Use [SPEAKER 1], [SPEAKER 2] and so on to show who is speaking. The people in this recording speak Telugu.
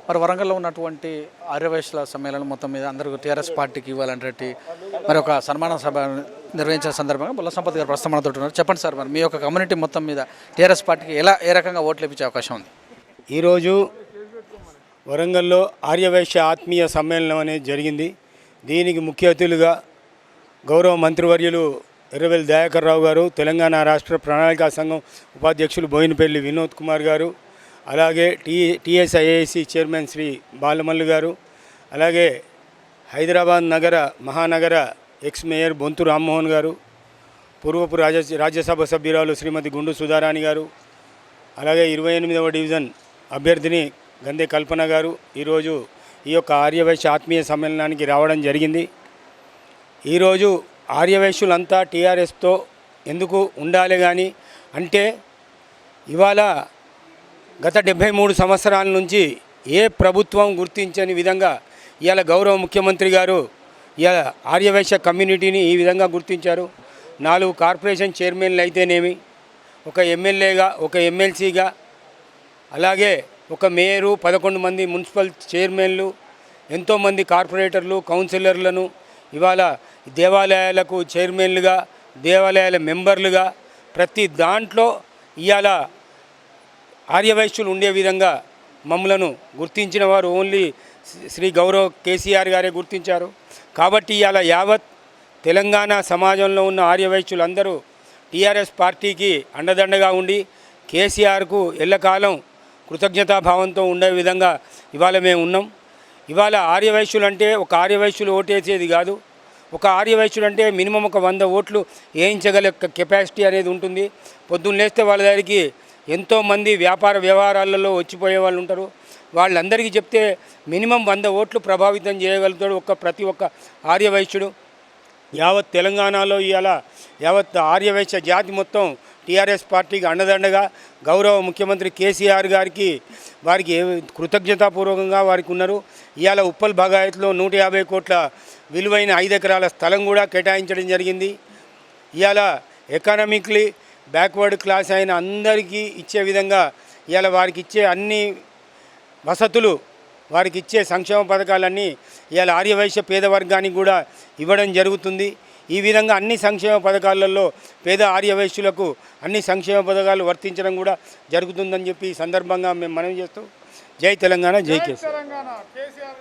[SPEAKER 1] మరి వరంగల్లో ఉన్నటువంటి ఆర్యవైశ్యుల సమ్మేళనం మొత్తం మీద అందరూ టీఆర్ఎస్ పార్టీకి ఇవ్వాలంటే మరి ఒక సన్మాన సభ నిర్వహించిన సందర్భంగా బుల్ల సంపత్ గారు ప్రస్తుతం మనతో ఉన్నారు. చెప్పండి సార్, మరి మీ యొక్క కమ్యూనిటీ మొత్తం మీద టీఆర్ఎస్ పార్టీకి ఏ రకంగా ఓట్లు ఇప్పించే అవకాశం ఉంది?
[SPEAKER 2] ఈరోజు వరంగల్లో ఆర్యవైశ్య ఆత్మీయ సమ్మేళనం అనేది జరిగింది. దీనికి ముఖ్య అతిథులుగా గౌరవ మంత్రివర్యులు ఎర్రవెల్లి దయాకర్ రావు గారు, తెలంగాణ రాష్ట్ర ప్రణాళికా సంఘం ఉపాధ్యక్షులు బోయినపల్లి వినోద్ కుమార్ గారు, అలాగే టీఎస్ఐఏసి చైర్మన్ శ్రీ బాలమల్లు గారు, అలాగే హైదరాబాద్ మహానగర ఎక్స్ మేయర్ బొంతు రామ్మోహన్ గారు, పూర్వపు రాజ్యసభ సభ్యురాలు శ్రీమతి గుండు సుధారాణి గారు, అలాగే 28వ డివిజన్ అభ్యర్థిని గందే కల్పన గారు ఈరోజు ఈ యొక్క ఆర్యవైశ్య ఆత్మీయ సమ్మేళనానికి రావడం జరిగింది. ఈరోజు ఆర్యవైశ్యులంతా టీఆర్ఎస్తో ఎందుకు ఉండాలి కానీ అంటే ఇవాళ గత 73 సంవత్సరాల నుంచి ఏ ప్రభుత్వం గుర్తించని విధంగా ఇవాళ గౌరవ ముఖ్యమంత్రి గారు ఇవాళ ఆర్యవైశ్య కమ్యూనిటీని ఈ విధంగా గుర్తించారు. 4 కార్పొరేషన్ చైర్మన్లు అయితేనేమి, ఒక ఎమ్మెల్యేగా, ఒక ఎమ్మెల్సీగా, అలాగే ఒక మేయరు, 11 మంది మున్సిపల్ చైర్మన్లు, ఎంతోమంది కార్పొరేటర్లు, కౌన్సిలర్లను ఇవాళ దేవాలయాలకు చైర్మన్లుగా, దేవాలయాల మెంబర్లుగా ప్రతి దాంట్లో ఇవాళ ఆర్యవైశ్యులు ఉండే విధంగా మమ్మలను గుర్తించిన వారు ఓన్లీ శ్రీ గౌరవ్ కేసీఆర్ గారే గుర్తించారు. కాబట్టి ఇవాళ యావత్ తెలంగాణ సమాజంలో ఉన్న ఆర్యవైశ్యులందరూ టీఆర్ఎస్ పార్టీకి అండదండగా ఉండి కేసీఆర్కు ఎల్లకాలం కృతజ్ఞతాభావంతో ఉండే విధంగా ఇవాళ మేము ఉన్నాం. ఇవాళ ఆర్యవైశ్యులు అంటే ఒక ఆర్యవైశ్యులు ఓటేసేది కాదు. ఒక ఆర్యవైశ్యుడు అంటే మినిమం ఒక 100 ఓట్లు వేయించగల కెపాసిటీ అనేది ఉంటుంది. పొద్దున్న లేస్తే వాళ్ళ దగ్గరికి ఎంతోమంది వ్యవహారాలలో వచ్చిపోయే వాళ్ళు ఉంటారు. వాళ్ళందరికీ చెప్తే మినిమం 100 ఓట్లు ప్రభావితం చేయగలుగుతాడు ప్రతి ఒక్క ఆర్యవైశ్యుడు. యావత్ తెలంగాణలో ఇవాళ యావత్ ఆర్యవైశ్య జాతి మొత్తం టీఆర్ఎస్ పార్టీకి అండదండగా గౌరవ ముఖ్యమంత్రి కేసీఆర్ గారికి వారికి కృతజ్ఞతాపూర్వకంగా వారికి ఉన్నారు. ఇవాళ ఉప్పల్ బగాయత్లో 150 కోట్ల విలువైన 5 ఎకరాల స్థలం కూడా కేటాయించడం జరిగింది. ఇవాళ ఎకనామిక్లీ బ్యాక్వర్డ్ క్లాస్ అయిన అందరికీ ఇచ్చే విధంగా ఇవాళ వారికి ఇచ్చే అన్ని వసతులు, వారికి ఇచ్చే సంక్షేమ పథకాలన్నీ ఇవాళ ఆర్యవైశ్య పేదవర్గానికి కూడా ఇవ్వడం జరుగుతుంది. ఈ విధంగా అన్ని సంక్షేమ పథకాలలో పేద ఆర్యవైశ్యులకు అన్ని సంక్షేమ పథకాలు వర్తించడం కూడా జరుగుతుందని చెప్పి ఈ సందర్భంగా మేము మనవి చేస్తూ జై తెలంగాణ, జై కేసీఆర్.